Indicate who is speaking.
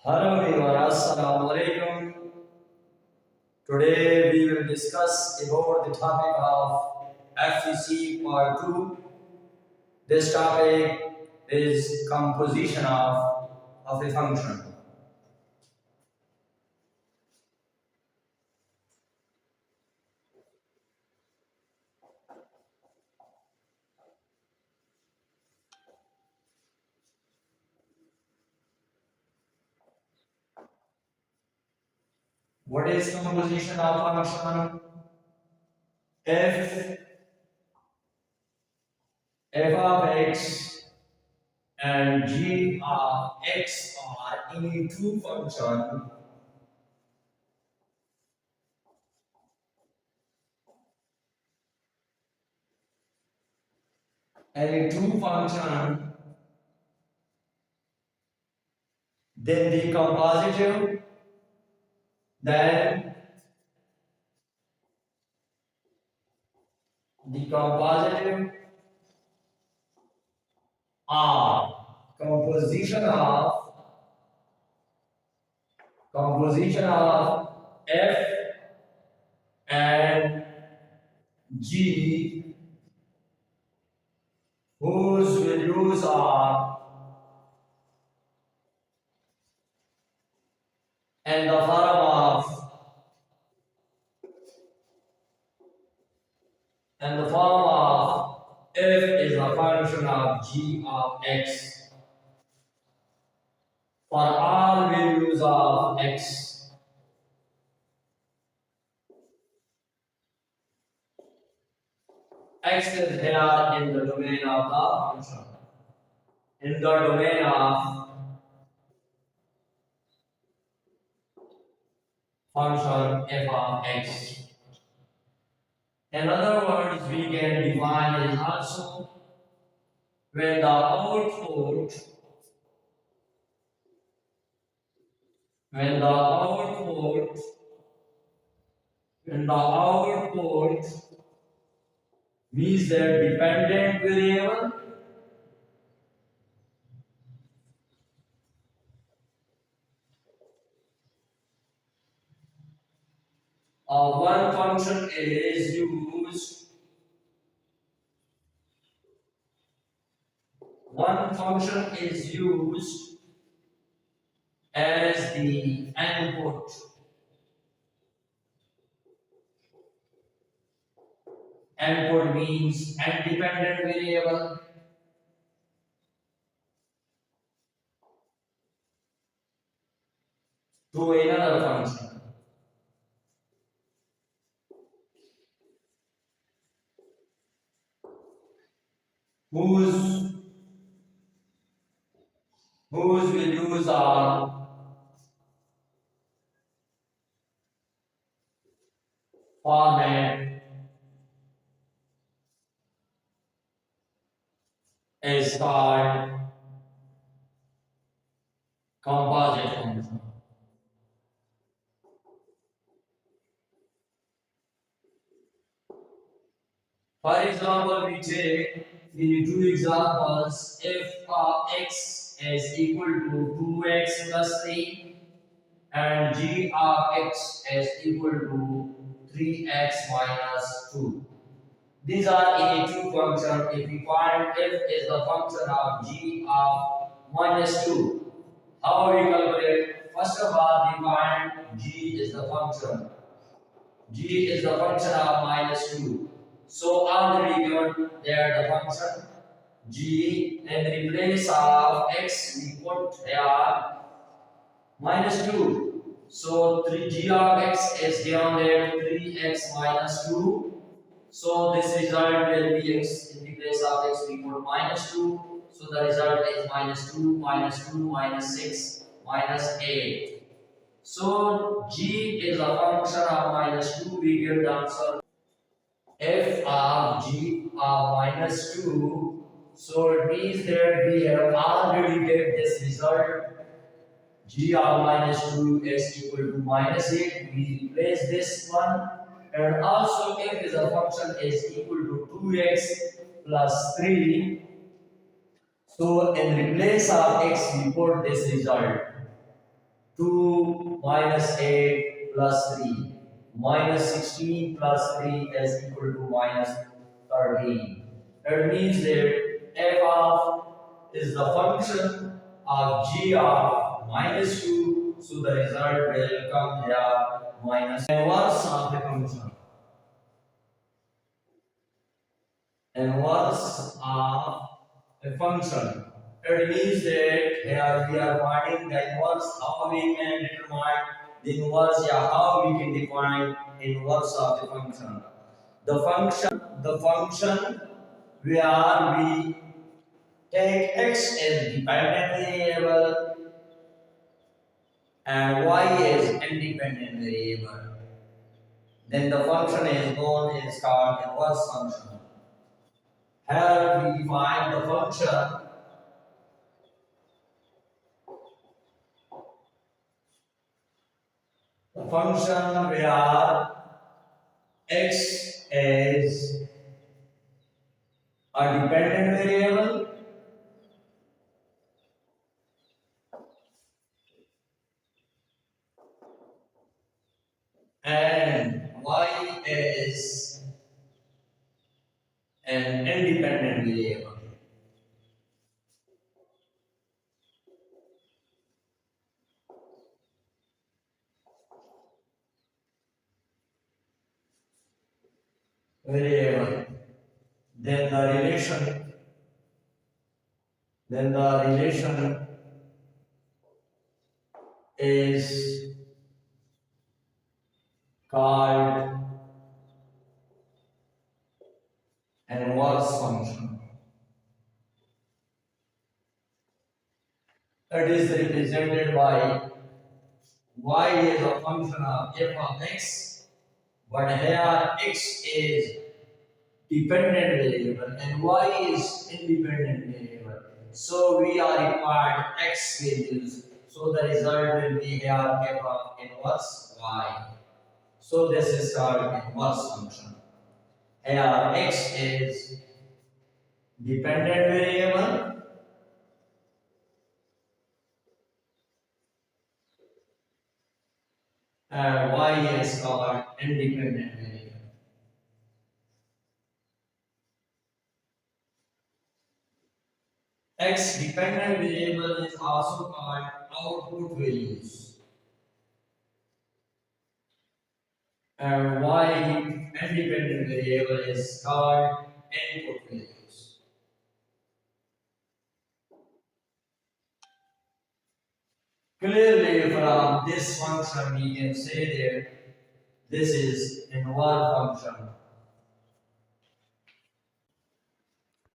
Speaker 1: Hello everyone, Assalamu alaikum. Today we will discuss about the topic of F.Sc part 2. This topic is composition of a function. What is composition of function? If f of x and g of x are any two functions, then the compositive, then the compositive are composition of f and g whose values are in the form of f is a function of g of x for all values of x. X is here in the domain of the function. In the domain of function f of x. In other words, we can define it also when the output when the output means the dependent variable of one function is used as the input. Input means independent variable to another function. Whose values are format is called composite function. For example, we take the two examples. If x is equal to 2x plus 3 and g of x is equal to 3x minus 2. These are any two functions. If we find f is the function of g of minus 2, how we calculate? First of all, we find g is the function. G is the function of minus 2. So already given there the function g, and in place of x we put here minus 2. So 3g of x is given there 3x minus 2. So this result will be x, in the place of x we put minus 2. So the result is minus 2, minus 2, minus 6, minus 8. So g is a function of minus 2. We give the answer f of g of minus 2. So it means that we have already get this result. G of minus 2 is equal to minus 8. We replace this one. And also if is a function is equal to 2x plus 3. So in place of x we put this result. 2 minus 8 plus 3 minus 16 plus 3 is equal to minus 13. That means that f of is the function of g of minus 2, so the result will come here minus inverse of the function. Inverse of a function. It means that here we are finding the inverse. How we can determine the inverse? Yeah, how we can define inverse of the function? The function where we take x as dependent variable and y as independent variable. Then the function is known as called inverse function. Here we find the function where x is a dependent variable and y is an independent variable. Variable. Then the relation. Then the relation is called inverse function. It is represented by y is a function of f of x, but here x is dependent variable and y is independent variable. So we are required x values. So the result will be here f of inverse y. So this is called inverse function. Here x is dependent variable and y is called independent variable. X dependent variable is also called output values and y independent variable is called input values. Clearly from this function we can say that this is inverse function.